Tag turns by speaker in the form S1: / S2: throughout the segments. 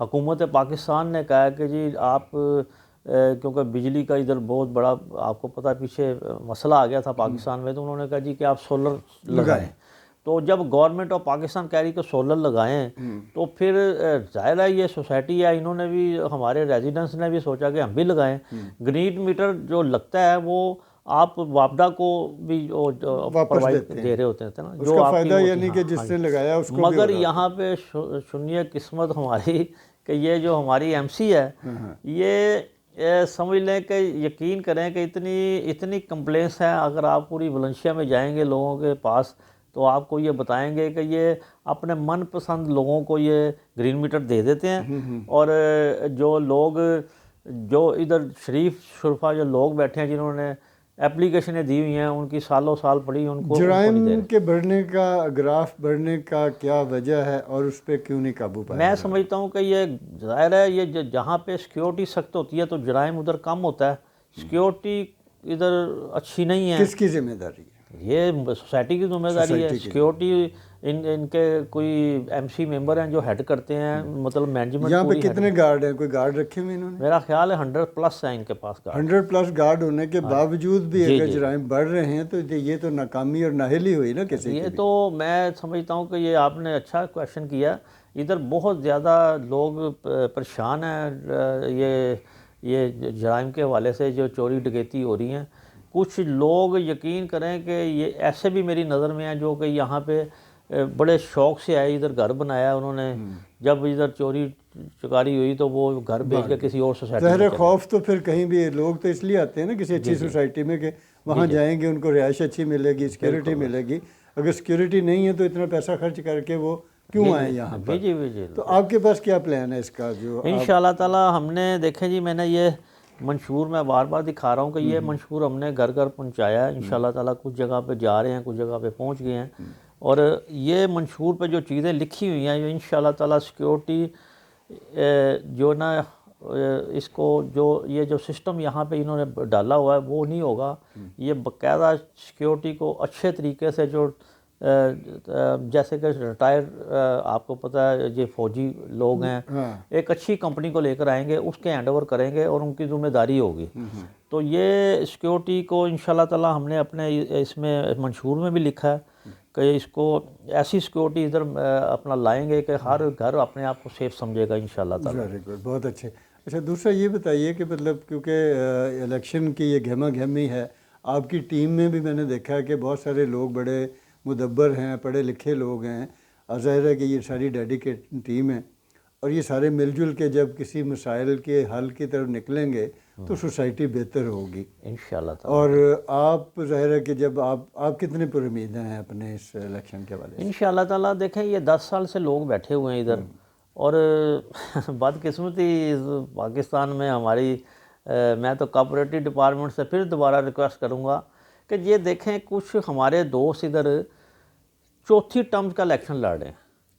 S1: حکومت پاکستان نے کہا کہ جی آپ کیونکہ بجلی کا ادھر بہت بڑا آپ کو پتہ ہے پیچھے مسئلہ آ گیا تھا پاکستان میں، تو انہوں نے کہا جی کہ آپ سولر لگائیں. تو جب گورنمنٹ آف پاکستان کہہ رہی کہ سولر لگائیں تو پھر ظاہر ہے یہ سوسائٹی ہے، انہوں نے بھی ہمارے ریزیڈنٹس نے بھی سوچا کہ ہم بھی لگائیں. گرین میٹر جو لگتا ہے وہ آپ واپڈا کو بھی پرووائڈ دے رہے ہوتے تھے نا،
S2: اس کا فائدہ یعنی کہ جس نے لگایا اس کو.
S1: مگر یہاں پہ سنیے قسمت ہماری کہ یہ جو ہماری ایم سی ہے یہ سمجھ لیں کہ یقین کریں کہ اتنی کمپلینس ہیں. اگر آپ پوری ویلنشیا میں جائیں گے لوگوں کے پاس تو آپ کو یہ بتائیں گے کہ یہ اپنے من پسند لوگوں کو یہ گرین میٹر دے دیتے ہیں. اور جو لوگ جو ادھر شریف شرفا جو لوگ بیٹھے ہیں جنہوں نے اپلیکیشنیں دی ہوئی ہیں ان کی سالوں سال پڑی، ان کو
S2: جرائم کے بڑھنے کا گراف بڑھنے کا کیا وجہ ہے اور اس پہ کیوں نہیں قابو پایا؟
S1: میں سمجھتا ہوں کہ یہ ظاہر ہے یہ جہاں پہ سیکیورٹی سخت ہوتی ہے تو جرائم ادھر کم ہوتا ہے. سیکیورٹی ادھر اچھی نہیں ہے.
S2: کس کی ذمہ داری ہے؟
S1: یہ سوسائٹی کی ذمہ داری ہے. سیکیورٹی ان کے کوئی ایم سی ممبر ہیں جو ہیڈ کرتے ہیں، مطلب مینجمنٹ.
S2: یہاں پہ کتنے گارڈ ہیں؟ کوئی گارڈ رکھے ہوئے انہوں نے؟
S1: میرا خیال ہے 100+ ہیں ان کے پاس گارڈ.
S2: 100+ گارڈ ہونے کے باوجود بھی اگر جرائم بڑھ رہے ہیں تو یہ تو ناکامی اور نااہلی ہوئی نا کسی کی.
S1: یہ تو میں سمجھتا ہوں کہ یہ آپ نے اچھا کویشچن کیا. ادھر بہت زیادہ لوگ پریشان ہیں یہ جرائم کے حوالے سے جو چوری ڈکیتی ہو رہی ہیں. کچھ لوگ یقین کریں کہ یہ ایسے بھی میری نظر میں ہیں جو کہ یہاں پہ بڑے شوق سے آئے، ادھر گھر بنایا انہوں نے. جب ادھر چوری چکاری ہوئی تو وہ گھر بیچ کے کسی اور سوسائٹی میں.
S2: ظاہر خوف تو پھر کہیں بھی لوگ تو اس لیے آتے ہیں نا کسی اچھی سوسائٹی میں کہ وہاں جائیں گے ان کو رہائش اچھی ملے گی، سیکیورٹی ملے گی. اگر سیکیورٹی نہیں ہے تو اتنا پیسہ خرچ کر کے وہ کیوں آئیں یہاں پر؟ تو آپ کے پاس کیا پلان ہے اس کا؟ جو
S1: انشاءاللہ تعالی ہم نے دیکھیں جی، میں نے یہ منشور میں بار بار دکھا رہا ہوں کہ یہ منشور ہم نے گھر گھر پہنچایا ہے. انشاءاللہ تعالی کچھ جگہ پہ جا رہے ہیں، کچھ جگہ پہ پہنچ گئے ہیں. اور یہ منشور پہ جو چیزیں لکھی ہوئی ہیں، جو انشاءاللہ تعالی سیکیورٹی جو نا اس کو یہ جو سسٹم یہاں پہ انہوں نے ڈالا ہوا ہے وہ نہیں ہوگا. یہ باقاعدہ سیکیورٹی کو اچھے طریقے سے جو جیسے کہ ریٹائر آپ کو پتہ ہے یہ فوجی لوگ ہیں، ایک اچھی کمپنی کو لے کر آئیں گے، اس کے ہینڈ اوور کریں گے اور ان کی ذمہ داری ہوگی. تو یہ سیکیورٹی کو انشاءاللہ تعالی ہم نے اپنے اس میں منشور میں بھی لکھا ہے کہ اس کو ایسی سیکیورٹی ادھر اپنا لائیں گے کہ ہر گھر اپنے آپ کو سیف سمجھے گا انشاءاللہ تعالی.
S2: ویری گڈ، بہت اچھے. اچھا دوسرا یہ بتائیے کہ مطلب کیونکہ الیکشن کی یہ گہما گہمی ہے، آپ کی ٹیم میں بھی میں نے دیکھا ہے کہ بہت سارے لوگ بڑے مدبر ہیں، پڑھے لکھے لوگ ہیں. ظاہر ہے کہ یہ ساری ڈیڈیکیٹ ٹیم ہے اور یہ سارے مل جل کے جب کسی مسائل کے حل کی طرف نکلیں گے تو سوسائٹی بہتر ہوگی
S1: انشاءاللہ تعالی.
S2: اور آپ ظاہر ہے کہ جب آپ کتنے پر امید ہیں اپنے اس الیکشن کے حوالے سے؟
S1: انشاءاللہ تعالی دیکھیں یہ 10 سال سے لوگ بیٹھے ہوئے ہیں ادھر، اور بدقسمتی پاکستان میں ہماری میں تو کوآپریٹو ڈپارٹمنٹ سے پھر دوبارہ ریکویسٹ کروں گا کہ یہ دیکھیں کچھ ہمارے دوست ادھر چوتھی ٹرم کا الیکشن لڑ رہے ہیں.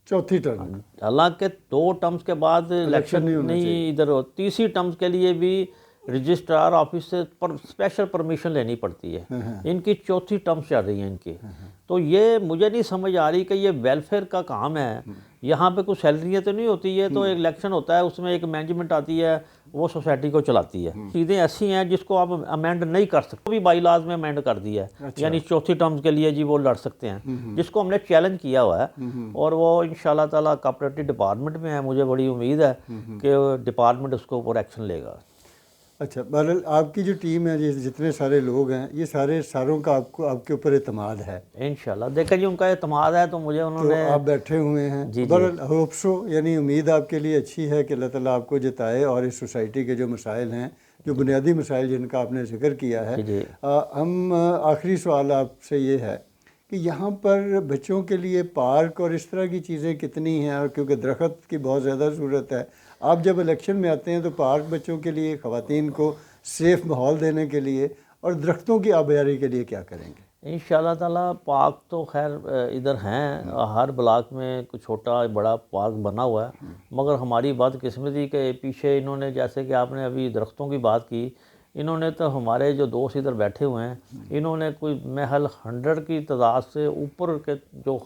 S2: چوتھی ٹرم؟
S1: حالانکہ 2 ٹرمز کے بعد الیکشن نہیں ادھر ہو. تیسری ٹرمز کے لیے بھی رجسٹرار آفس سے اسپیشل پرمیشن لینی پڑتی ہے. ان کی چوتھی ٹرم چل رہی ہیں ان کی. تو یہ مجھے نہیں سمجھ آ رہی کہ یہ ویلفیئر کا کام ہے، یہاں پہ کچھ سیلریاں تو نہیں ہوتی ہے. تو ایک الیکشن ہوتا ہے، اس میں ایک مینجمنٹ آتی ہے، وہ سوسائٹی کو چلاتی ہے. چیزیں ایسی ہیں جس کو آپ امینڈ نہیں کر سکتے، وہ بھی بائی لاز میں امینڈ کر دیا ہے. یعنی چوتھی ٹرمز کے لیے جی وہ لڑ سکتے ہیں، جس کو ہم نے چیلنج کیا ہوا ہے. اور وہ انشاءاللہ تعالی کوآپریٹو ڈپارٹمنٹ میں ہے. مجھے بڑی امید ہے کہ ڈپارٹمنٹ اس کے اوپر ایکشن لے گا.
S2: اچھا بہرحال آپ کی جو ٹیم ہے، جتنے سارے لوگ ہیں، یہ ساروں کا آپ کے اوپر اعتماد ہے
S1: انشاءاللہ. دیکھیں جی ان کا اعتماد ہے تو مجھے انہوں نے
S2: آپ بیٹھے ہوئے ہیں. بہرحال ہوپ سو، یعنی امید آپ کے لیے اچھی ہے کہ اللہ تعالیٰ آپ کو جتائے اور اس سوسائٹی کے جو مسائل ہیں، جو بنیادی مسائل جن کا آپ نے ذکر کیا ہے. ہم آخری سوال آپ سے یہ ہے کہ یہاں پر بچوں کے لیے پارک اور اس طرح کی چیزیں کتنی ہیں؟ اور کیونکہ درخت کی بہت زیادہ ضرورت ہے. آپ جب الیکشن میں آتے ہیں تو پارک بچوں کے لیے، خواتین کو سیف ماحول دینے کے لیے اور درختوں کی آبیاری کے لیے کیا کریں گے؟
S1: انشاءاللہ تعالی پارک تو خیر ادھر ہیں، ہر بلاک میں کچھ چھوٹا بڑا پارک بنا ہوا ہے. مگر ہماری بدقسمتی کہ پیچھے انہوں نے، جیسے کہ آپ نے ابھی درختوں کی بات کی، انہوں نے تو ہمارے جو دوست ادھر بیٹھے ہوئے ہیں انہوں نے کوئی محل 100 کی تعداد سے اوپر کے جو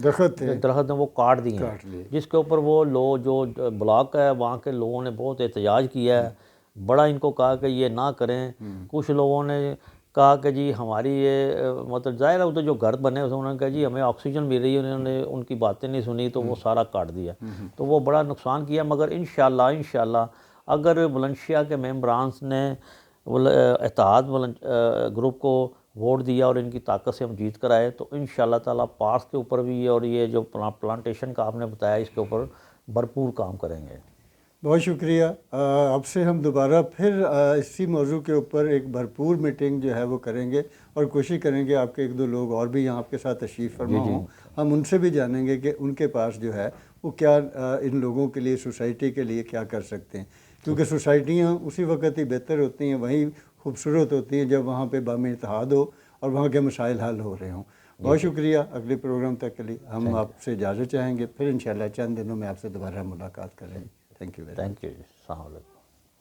S2: درخت تھے
S1: درخت ہیں وہ کاٹ دیے
S2: کاٹ
S1: ہیں،
S2: لیے۔
S1: جس کے اوپر وہ لوگ جو بلاک ہے وہاں کے لوگوں نے بہت احتجاج کیا ہے، بڑا ان کو کہا کہ یہ نہ کریں۔ کچھ لوگوں نے کہا کہ جی ہماری یہ مطلب ظاہر ہے ادھر جو گھر بنے ہوئے انہوں نے کہا جی ہمیں آکسیجن مل رہی ہے، انہوں نے ان کی باتیں نہیں سنی تو وہ سارا کاٹ دیا، تو وہ بڑا نقصان کیا۔ مگر انشاءاللہ اگر بلند شاہ کے ممبرانس نے اتحاد گروپ کو ووٹ دیا اور ان کی طاقت سے ہم جیت کر آئے تو انشاءاللہ تعالیٰ پارک کے اوپر بھی اور یہ جو پلانٹیشن کا آپ نے بتایا اس کے اوپر بھرپور کام کریں گے۔
S2: بہت شکریہ۔ اب سے ہم دوبارہ پھر اسی موضوع کے اوپر ایک بھرپور میٹنگ جو ہے وہ کریں گے اور کوشش کریں گے آپ کے ایک دو لوگ اور بھی یہاں آپ کے ساتھ تشریف فرما ہوں، ہم ان سے بھی جانیں گے کہ ان کے پاس جو ہے وہ کیا ان لوگوں کے لیے سوسائٹی کے لیے کیا کر سکتے ہیں، کیونکہ سوسائٹیاں اسی وقت ہی بہتر ہوتی ہیں، وہیں خوبصورت ہوتی ہیں جب وہاں پہ باہمی اتحاد ہو اور وہاں کے مسائل حل ہو رہے ہوں۔ بہت شکریہ۔ اگلے پروگرام تک کے لیے ہم آپ سے اجازت چاہیں گے، پھر انشاءاللہ چند دنوں میں آپ سے دوبارہ ملاقات کریں گے۔ Thank you very much.
S1: Thank you جی، السلام علیکم۔